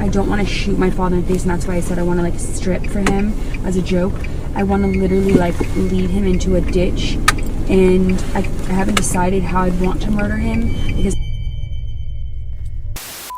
I don't want to shoot my father in the face, and that's why I said I want to like strip for him as a joke. I want to literally like lead him into a ditch, and I haven't decided how I'd want to murder him because...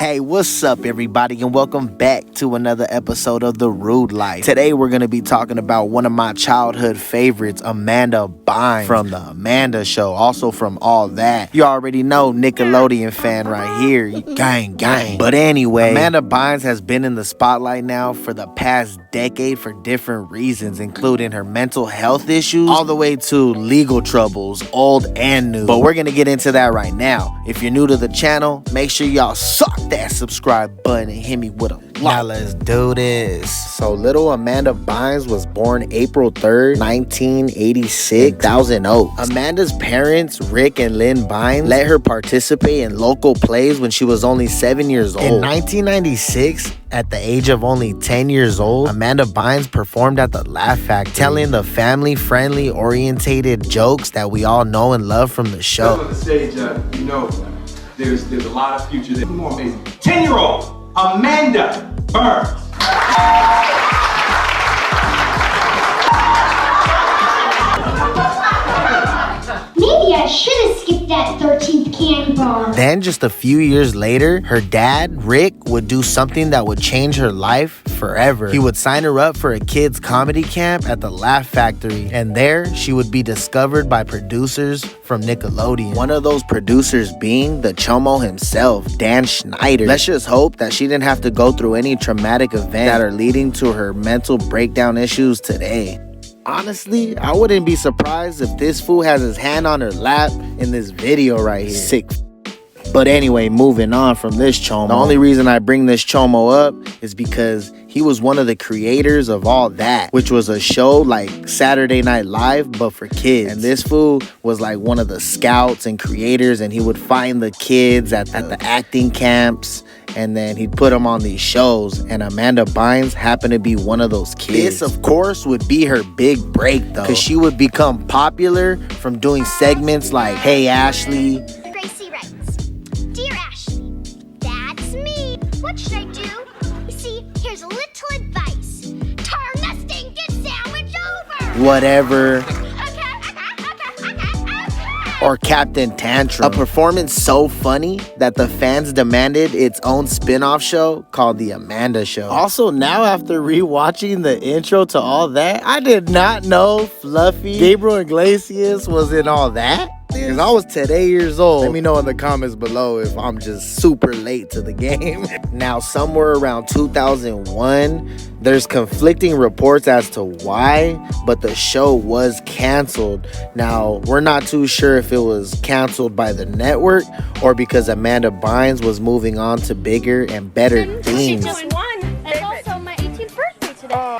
Hey, what's up, everybody, and welcome back to another episode of The Rude Life. Today, we're going to be talking about one of my childhood favorites, Amanda Bynes, from The Amanda Show, also from All That. You already know, Nickelodeon fan right here. Gang, gang. But anyway, Amanda Bynes has been in the spotlight now for the past decade for different reasons, including her mental health issues, all the way to legal troubles, old and new. But we're going to get into that right now. If you're new to the channel, make sure y'all suck that subscribe button and hit me with a like. Now let's do this. So little Amanda Bynes was born April 3rd, 1986 in Thousand Oaks. Amanda's parents, Rick and Lynn Bynes, let her participate in local plays when she was only 7 years old. In 1996, at the age of only 10 years old, Amanda Bynes performed at the Laugh Factory, telling the family-friendly, orientated jokes that we all know and love from the show. On the stage, you know, there's a lot of future there. More amazing. 10-year-old Amanda Bynes. Maybe I should have skipped that 13th candy bar. Then, just a few years later, her dad, Rick, would do something that would change her life forever. He would sign her up for a kids' comedy camp at the Laugh Factory, and there, she would be discovered by producers from Nickelodeon. One of those producers being the Chomo himself, Dan Schneider. Let's just hope that she didn't have to go through any traumatic events that are leading to her mental breakdown issues today. Honestly, I wouldn't be surprised if this fool has his hand on her lap in this video right here. Sick. But anyway, moving on from this Chomo. The only reason I bring this Chomo up is because he was one of the creators of All That, which was a show like Saturday Night Live, but for kids. And this fool was like one of the scouts and creators, and he would find the kids at the acting camps, and then he'd put them on these shows, and Amanda Bynes happened to be one of those kids. This, of course, would be her big break, though, because she would become popular from doing segments like Hey Ashley. Gracie writes, Dear Ashley, that's me. What should I do? You see, here's a little advice. Turn the stinking sandwich over. Whatever. Or Captain Tantrum. A performance so funny that the fans demanded its own spin-off show called The Amanda Show. Also, now after rewatching the intro to All That, I did not know Fluffy Gabriel Iglesias was in All That. Because I was 10 years old. Let me know in the comments below if I'm just super late to the game. Now, somewhere around 2001, there's conflicting reports as to why, but the show was canceled. Now, we're not too sure if it was canceled by the network or because Amanda Bynes was moving on to bigger and better things. It's also my 18th birthday today.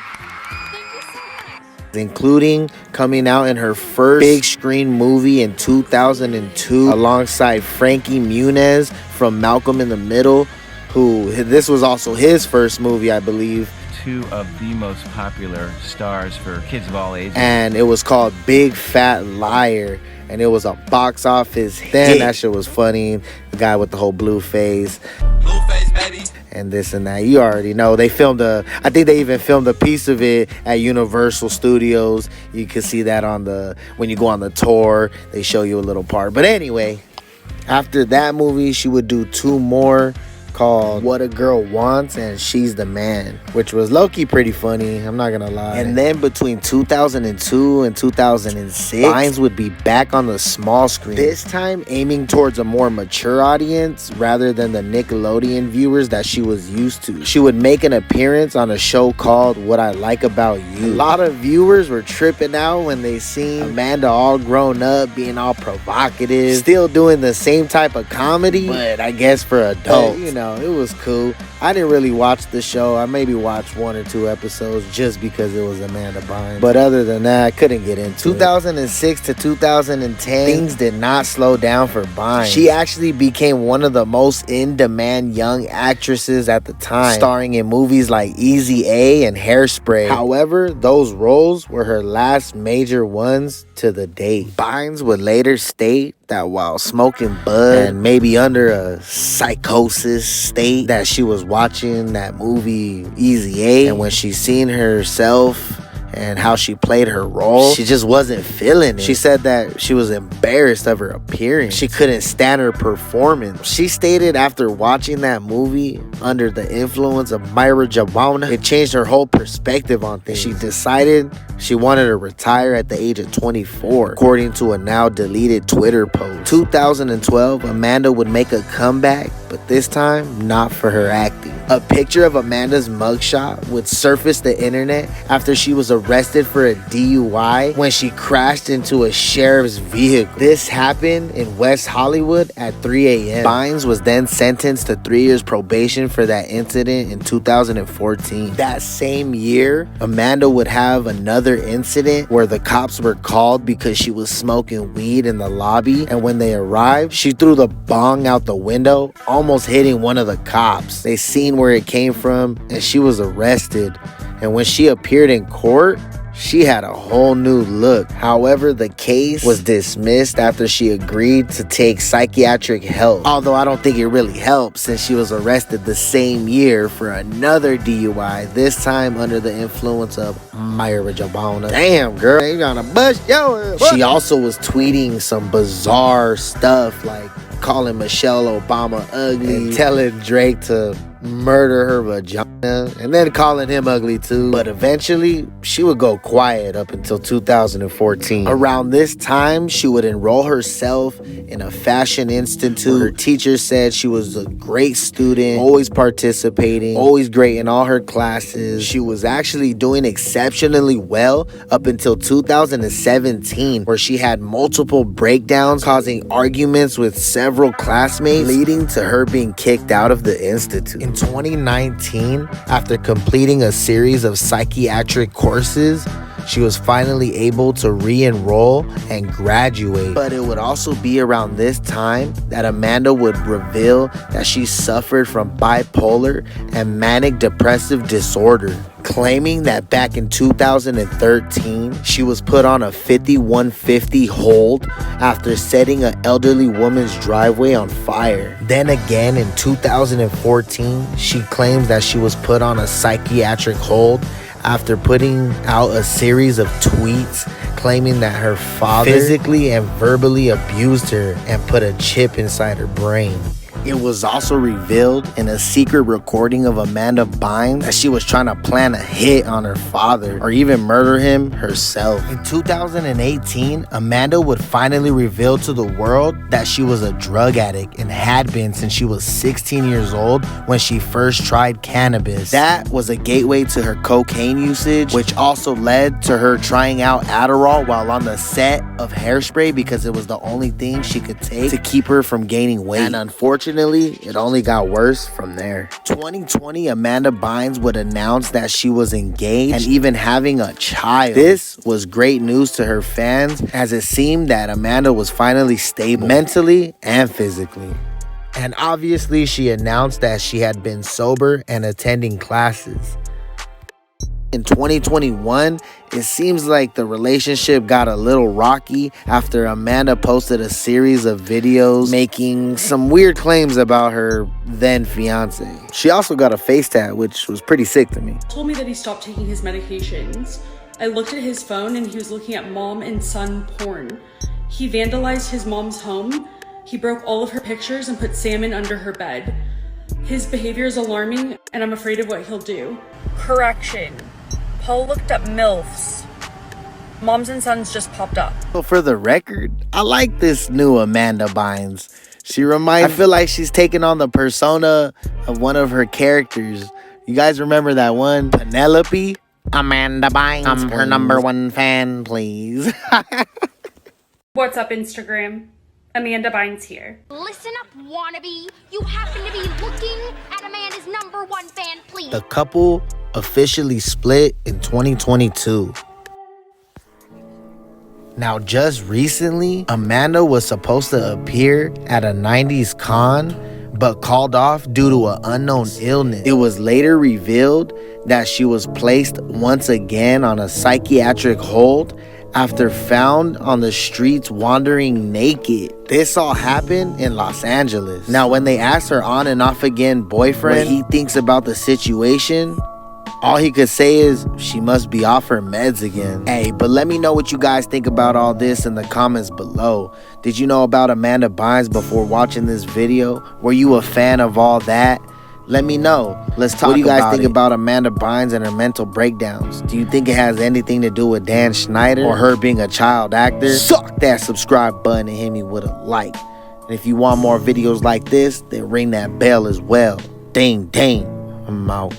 Including coming out in her first big screen movie in 2002 alongside Frankie Muniz from Malcolm in the Middle, who this was also his first movie, I believe. Two of the most popular stars for kids of all ages. And it was called Big Fat Liar, and it was a box office hit. Then that shit was funny. The guy with the whole blue face. Blue face, baby. And this and that. You already know. They filmed I think they even filmed a piece of it at Universal Studios. You can see that when you go on the tour, they show you a little part. But anyway, after that movie, she would do two more called What a Girl Wants and She's the Man, which was low-key pretty funny, I'm not gonna lie. And then between 2002 and 2006, Bynes would be back on the small screen, this time aiming towards a more mature audience rather than the Nickelodeon viewers that she was used to. She would make an appearance on a show called What I Like About You. A lot of viewers were tripping out when they seen Amanda all grown up, being all provocative, still doing the same type of comedy, but I guess for adults. You know, it was cool. I didn't really watch the show. I maybe watched 1 or 2 episodes just because it was Amanda Bynes. But other than that, I couldn't get into it. 2006 to 2010, things did not slow down for Bynes. She actually became one of the most in-demand young actresses at the time, starring in movies like Easy A and Hairspray. However, those roles were her last major ones to the date. Bynes would later state that while smoking bud and maybe under a psychosis state that she was watching that movie Easy A, and when she seen herself and how she played her role, she just wasn't feeling it. She said that she was embarrassed of her appearance. She couldn't stand her performance. She stated after watching that movie under the influence of Myra Jabona, it changed her whole perspective on things. She decided she wanted to retire at the age of 24, according to a now deleted Twitter post. 2012, Amanda would make a comeback, but this time not for her acting. A picture of Amanda's mugshot would surface the internet after she was arrested for a DUI when she crashed into a sheriff's vehicle. This happened in West Hollywood at 3 a.m. Bynes was then sentenced to 3 years probation for that incident in 2014. That same year, Amanda would have another incident where the cops were called because she was smoking weed in the lobby, and when they arrived, she threw the bong out the window, almost hitting one of the cops. They seen where it came from, and she was arrested. And when she appeared in court, she had a whole new look. However, the case was dismissed after she agreed to take psychiatric help. Although I don't think it really helped, since she was arrested the same year for another DUI, this time under the influence of Myra Jabona. Damn, girl, you gonna bust your ass. She also was tweeting some bizarre stuff like calling Michelle Obama ugly and telling Drake to murder her vagina, and then calling him ugly too. But eventually she would go quiet up until 2014. Around this time, she would enroll herself in a fashion institute. Her teacher said she was a great student, always participating, always great in all her classes. She was actually doing exceptionally well up until 2017, where she had multiple breakdowns causing arguments with several classmates, leading to her being kicked out of the institute. In 2019, after completing a series of psychiatric courses, she was finally able to re-enroll and graduate. But it would also be around this time that Amanda would reveal that she suffered from bipolar and manic depressive disorder, claiming that back in 2013, she was put on a 5150 hold after setting an elderly woman's driveway on fire. Then again in 2014, she claims that she was put on a psychiatric hold after putting out a series of tweets claiming that her father physically and verbally abused her and put a chip inside her brain. It was also revealed in a secret recording of Amanda Bynes that she was trying to plan a hit on her father or even murder him herself. In 2018, Amanda would finally reveal to the world that she was a drug addict and had been since she was 16 years old when she first tried cannabis. That was a gateway to her cocaine usage, which also led to her trying out Adderall while on the set of Hairspray because it was the only thing she could take to keep her from gaining weight. And unfortunately, it only got worse from there. 2020, Amanda Bynes would announce that she was engaged and even having a child. This was great news to her fans, as it seemed that Amanda was finally stable mentally and physically. And obviously, she announced that she had been sober and attending classes. In 2021, it seems like the relationship got a little rocky after Amanda posted a series of videos making some weird claims about her then fiance. She also got a face tat, which was pretty sick to me. Told me that he stopped taking his medications. I looked at his phone and he was looking at mom and son porn. He vandalized his mom's home. He broke all of her pictures and put salmon under her bed. His behavior is alarming and I'm afraid of what he'll do. Correction. Paul looked up MILFs. Moms and Sons just popped up. So for the record, I like this new Amanda Bynes. I feel like she's taking on the persona of one of her characters. You guys remember that one? Penelope? Amanda Bynes. I'm her number one fan, please. What's up, Instagram? Amanda Bynes here. Listen up, wannabe. You happen to be looking at Amanda's number one fan, please. The couple officially split in 2022. Now, just recently, Amanda was supposed to appear at a 90s con, but called off due to an unknown illness. It was later revealed that she was placed once again on a psychiatric hold after found on the streets wandering naked. This all happened in Los Angeles. Now, when they asked her on and off again boyfriend what he thinks about the situation, all he could say is she must be off her meds again. Hey, but let me know what you guys think about all this in the comments below. Did you know about Amanda Bynes before watching this video? Were you a fan of all that? Let me know. Let's talk about it. What do you guys think about Amanda Bynes and her mental breakdowns? Do you think it has anything to do with Dan Schneider or her being a child actor? Suck that subscribe button and hit me with a like. And if you want more videos like this, then ring that bell as well. Ding, ding. I'm out.